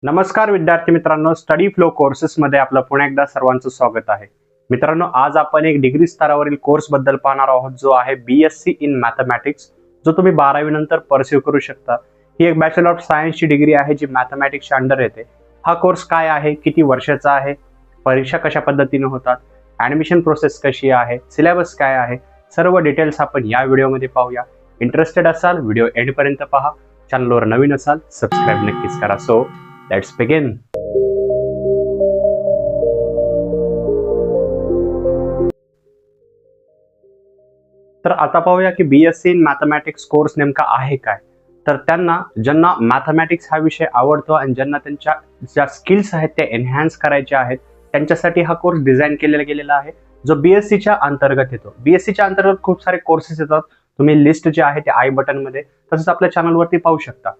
नमस्कार विद्यार्थी मित्रांनो, स्टडी फ्लो कोर्सेसमध्ये आपलं पुन्हा एकदा सर्वांचं स्वागत आहे. मित्रांनो, आज आपण एक डिग्री स्तरावरील कोर्स बद्दल पाहणार आहोत, जो आहे BSc इन मॅथमॅटिक्स, जो तुम्ही 12वी नंतर परस्यू करू शकता. ही एक बॅचलर ऑफ सायन्सची डिग्री आहे, जी मॅथमॅटिक्सच्या अंडर येते. हा कोर्स काय आहे, किती वर्षाचा आहे, परीक्षा कशा पद्धतीने होतात, ॲडमिशन प्रोसेस कशी आहे, सिलेबस काय आहे, सर्व डिटेल्स आपण या व्हिडिओमध्ये पाहूया. इंटरेस्टेड असाल व्हिडिओ एंडपर्यंत पहा. चॅनलवर नवीन असाल सबस्क्राईब नक्कीच करा. So let's begin. तर आता पाहूया की BSc इन मॅथमॅटिक्स कोर्स नेमका आहे काय. तर ज्यांना मॅथमॅटिक्स हा विषय आवडतो आणि ज्यांना त्यांच्या ज्या स्किल्स आहेत त्या एनहान्स करायच्या आहेत, त्यांच्यासाठी हा कोर्स डिझाईन केलेला गेलेला आहे, जो BScच्या अंतर्गत येतो. BScच्या अंतर्गत खूप सारे कोर्सेस येतात. तुम्ही लिस्ट जे आहे ते आय बटन मध्ये तसंच आपल्या चॅनलवरती पाहू शकता.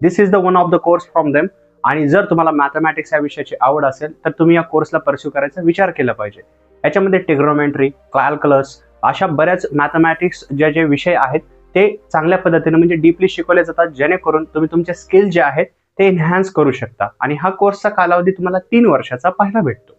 This is the one of the course from them. आणि जर तुम्हाला मॅथमॅटिक्स या विषयाची आवड असेल तर तुम्ही या कोर्सला परस्यू करायचा विचार केला पाहिजे. याच्यामध्ये ट्रिग्नोमेट्री, कॅल्क्युलस अशा बऱ्याच मॅथमॅटिक्स जे विषय आहेत ते चांगल्या पद्धतीने म्हणजे डीपली शिकवले जातात, जेणेकरून तुम्ही तुमचे स्किल जे आहेत ते एनहान्स करू शकता. आणि हा कोर्सचा कालावधी तुम्हाला 3 वर्षाचा पाहायला भेटतो.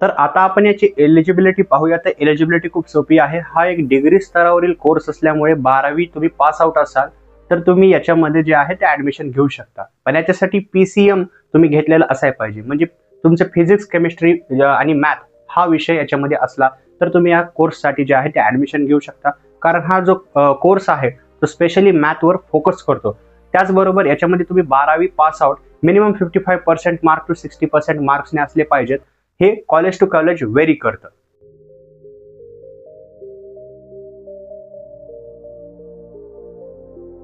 तर आता आपण याची एलिजिबिलिटी पाहूया. तर एलिजिबिलिटी खूप सोपी आहे. हा एक डिग्री स्तरावरील कोर्स असल्यामुळे 12वी तुम्ही पास आउट असाल तर तुम्ही याच्यामध्ये जे आहे ते ऍडमिशन घेऊ शकता. पण याच्यासाठी PCM तुम्ही घेतलेला असाय पाहिजे, म्हणजे तुमचे फिजिक्स, केमिस्ट्री आणि मॅथ हा विषय याच्यामध्ये असला तर तुम्ही या कोर्ससाठी जे आहे ते ऍडमिशन घेऊ शकता. कारण हा जो कोर्स आहे तो स्पेशली मॅथवर फोकस करतो. त्याचबरोबर याच्यामध्ये तुम्ही 12वी pass out minimum 55% mark to 60% मार्क्सने असले पाहिजेत. हे कॉलेज टू कॉलेज व्हेरी करतं.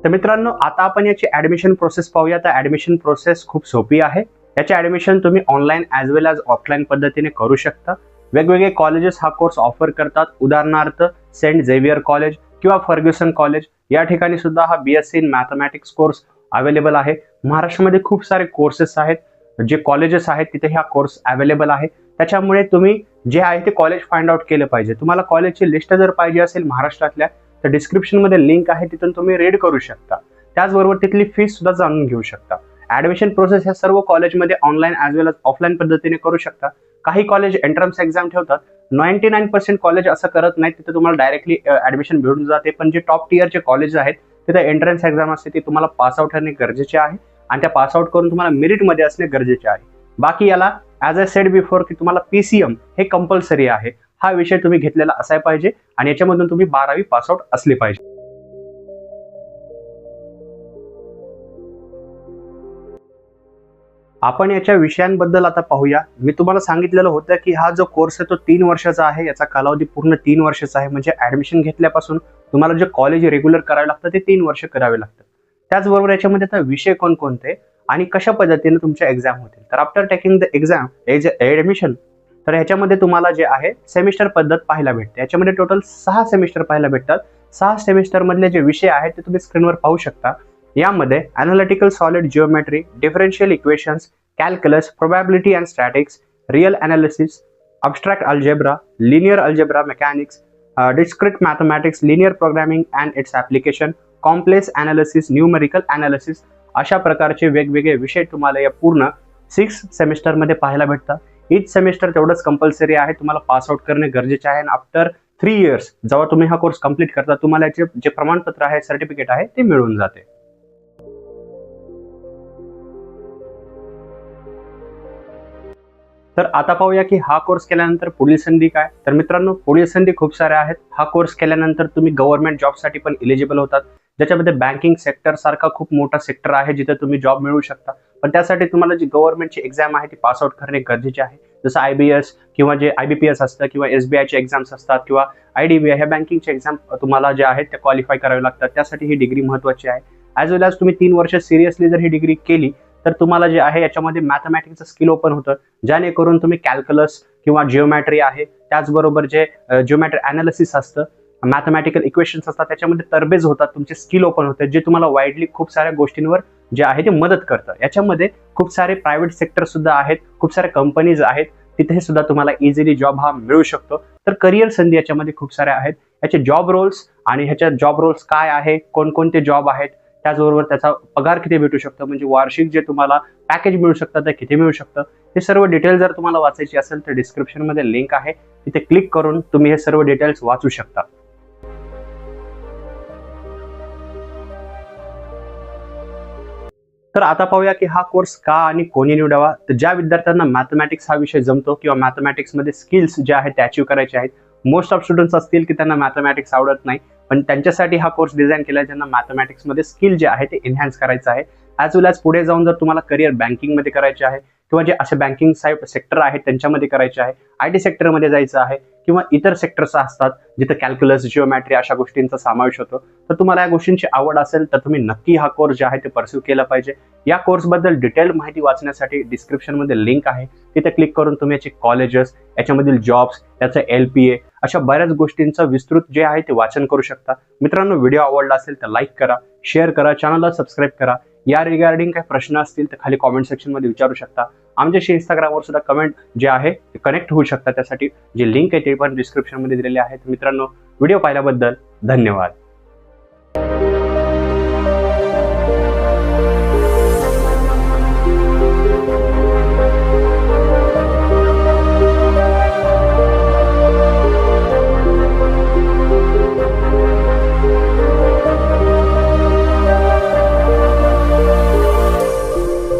तर मित्रांनो, आता आपण याची ऍडमिशन प्रोसेस पाहूया. तर ऍडमिशन प्रोसेस खूप सोपी आहे. याचे ऍडमिशन तुम्ही ऑनलाईन ॲज वेल ॲज ऑफलाईन पद्धतीने करू शकता. वेगवेगळे कॉलेजेस हा कोर्स ऑफर करतात. उदाहरणार्थ सेंट झेवियर कॉलेज किंवा फर्ग्युसन कॉलेज या ठिकाणी सुद्धा हा BSc in mathematics course available आहे. महाराष्ट्रामध्ये खूप सारे कोर्सेस आहेत, जे कॉलेजेस आहेत तिथे हा कोर्स अवेलेबल आहे. त्याच्यामुळे तुम्ही जे आहे ते कॉलेज फाइंड आउट केलं पाहिजे. तुम्हाला कॉलेजची लिस्ट जर पाहिजे असेल महाराष्ट्रातल्या तर डिस्क्रिप्शन मध्ये लिंक आहे, तिथून तुम्ही रीड करू शकता. त्याचबरोबर तिथली फीस सुद्धा जाणून घेऊ शकता. ऍडमिशन प्रोसेस ह्या सर्व कॉलेजमध्ये ऑनलाईन ॲज वेल ॲज ऑफलाईन पद्धतीने करू शकता. काही कॉलेज एंट्रन्स एक्झाम ठेवतात. 99% कॉलेज असं करत नाहीत, तिथे तुम्हाला डायरेक्टली ऍडमिशन भेटून जाते. पण जे टॉप टिअरचे कॉलेज आहेत तिथे एंट्रन्स एक्झाम असते, ती तुम्हाला पास आउट करणे गरजेचे आहे आणि त्या पास आउट करून तुम्हाला मेरिटमध्ये असणे गरजेचे आहे. बाकी याला ॲज आय सेड बिफोर की तुम्हाला PCM हे कंपल्सरी आहे. हा विषय तुम्ही घेतलेला असाय पाहिजे आणि याच्यामधून तुम्ही 12वी पास आउट असले पाहिजे. आपण याच्या विषयांबद्दल आता पाहूया. मी तुम्हाला सांगितलेलं होतं की हा जो कोर्स आहे तो 3 वर्षाचा आहे. याचा कालावधी पूर्ण 3 वर्षाचा आहे. म्हणजे ऍडमिशन घेतल्यापासून तुम्हाला जे कॉलेज रेग्युलर करावे लागतं ते 3 वर्ष करावे लागतं. त्याचबरोबर याच्यामध्ये आता विषय कोणकोणते आणि कशा पद्धतीने तुमच्या एक्झाम होतील. तर after taking the exam admission, तर ह्याच्यामध्ये तुम्हाला जे आहे सेमिस्टर पद्धत पाहायला भेटते. याच्यामध्ये टोटल 6 सेमिस्टर पाहायला भेटतात. 6 सेमिस्टर मधले जे विषय आहेत ते तुम्ही स्क्रीनवर पाहू शकता. यामध्ये analytical solid geometry, differential equations, calculus, probability and statistics, real analysis, abstract algebra, linear algebra mechanics, discrete mathematics, linear programming and its application, complex analysis, numerical analysis अशा प्रकारचे वेगवेगळे विषय तुम्हाला या पूर्ण 6 सेमिस्टरमध्ये पाहायला भेटतात. इच सेमिस्टर तेवढंच कंपल्सरी आहे. तुम्हाला पास आउट करणे गरजेचे आहे. आफ्टर 3 इयर्स जेव्हा तुम्ही हा कोर्स कंप्लीट करता, तुम्हाला याचे जे प्रमाणपत्र आहे, सर्टिफिकेट आहे ते मिळून जाते. तर आता पाहूया की हा कोर्स केल्यानंतर पुढील संधी काय. तर मित्रांनो, पुढील संधी खूप साऱ्या आहेत. हा कोर्स केल्यानंतर तुम्ही गव्हर्नमेंट जॉबसाठी पण एलिजिबल होतात, ज्याच्यामध्ये बँकिंग सेक्टर सारखा खूप मोठा सेक्टर आहे जिथे तुम्ही जॉब मिळवू शकता. पण त्यासाठी तुम्हाला जी गव्हर्नमेंटची एक्झाम आहे ती पास आउट करणे गरजेचे आहे. जसं IBS किंवा जे IBPS असतं किंवा SBIचे एक्झाम्स असतात किंवा IDBI ह्या बँकिंगचे एक्झाम तुम्हाला जे आहेत ते क्वालिफाय करावे लागतात. त्यासाठी ही डिग्री महत्त्वाची आहे. ॲज वेल ॲज तुम्ही 3 वर्ष सिरियसली जर ही डिग्री केली तर तुम्हाला जे आहे याच्यामध्ये मॅथमॅटिक्सचं स्किल ओपन होतं, जेणेकरून तुम्ही कॅल्क्युलस किंवा जिओमॅट्री आहे, त्याचबरोबर जे जिओमॅट्री अनालिसिस असतं, मॅथमॅटिकल इक्वेशन्स असतात, त्याच्यामध्ये तरबेज होतात, तुमचे स्किल ओपन होते, जे तुम्हाला वाईडली खूप साऱ्या गोष्टींवर जे आहे ते मदत करतं. याच्यामध्ये खूप सारे प्रायव्हेट सेक्टर सुद्धा आहेत, खूप साऱ्या कंपनीज आहेत, तिथे सुद्धा तुम्हाला इझिली जॉब हा मिळू शकतो. तर करिअर संधी याच्यामध्ये खूप साऱ्या आहेत. याचे जॉब रोल्स आणि ह्याच्या जॉब रोल्स काय आहे, कोणकोणते जॉब आहेत, त्याचबरोबर त्याचा पगार किती भेटू शकतो, म्हणजे वार्षिक जे तुम्हाला पॅकेज मिळू शकतं ते किती मिळू शकतं, हे सर्व डिटेल जर तुम्हाला वाचायची असेल तर डिस्क्रिप्शनमध्ये लिंक आहे, तिथे क्लिक करून तुम्ही हे सर्व डिटेल्स वाचू शकता. तर आता पाहूया की हा कोर्स का आणि कोणी निवडावा. तर ज्या विद्यार्थ्यांना मॅथमॅटिक्स हा विषय जमतो किंवा मॅथमॅटिक्समध्ये स्किल्स जे आहेत ते अचीव्ह करायचे आहेत. मोस्ट ऑफ स्टुडंट्स असतील की त्यांना मॅथमॅटिक्स आवडत नाही, पण त्यांच्यासाठी हा कोर्स डिझाईन केला आहे ज्यांना मॅथमॅटिक्समध्ये स्किल जे आहे ते एनहान्स करायचं आहे. ॲज वेल ॲज पुढे जाऊन जर तुम्हाला करिअर बँकिंगमध्ये करायचे आहे किंवा जे असे बँकिंग सेक्टर आहेत त्यांच्यामध्ये करायचे आहे, IT सेक्टरमध्ये जायचं आहे किंवा इतर सेक्टर्स असतात जिथे कॅल्क्युलस, जिओमॅट्री अशा गोष्टींचा समावेश होतो, तर तुम्हाला या गोष्टींची आवड असेल तर तुम्ही नक्की हा कोर्स जे आहे ते परस्यू केला पाहिजे. या कोर्सबद्दल डिटेल माहिती वाचण्यासाठी डिस्क्रिप्शनमध्ये लिंक आहे, तिथे क्लिक करून तुम्ही याचे कॉलेजेस, याच्यामधील जॉब्स, त्याचं LPA अशा बऱ्याच गोष्टींचं विस्तृत जे आहे ते वाचन करू शकता. मित्रांनो, व्हिडिओ आवडला असेल तर लाईक करा, शेअर करा, चॅनलला सबस्क्राईब करा. या रिगार्डिंग काही प्रश्न असतील तर खाली कॉमेंट सेक्शनमध्ये विचारू शकता. आमच्याशी इंस्टाग्रामवर सुद्धा कमेंट जे आहे ते कनेक्ट होऊ शकता. त्यासाठी जे लिंक आहे ते पण डिस्क्रिप्शनमध्ये दिलेले आहे. मित्रांनो, व्हिडिओ पाहिल्याबद्दल धन्यवाद.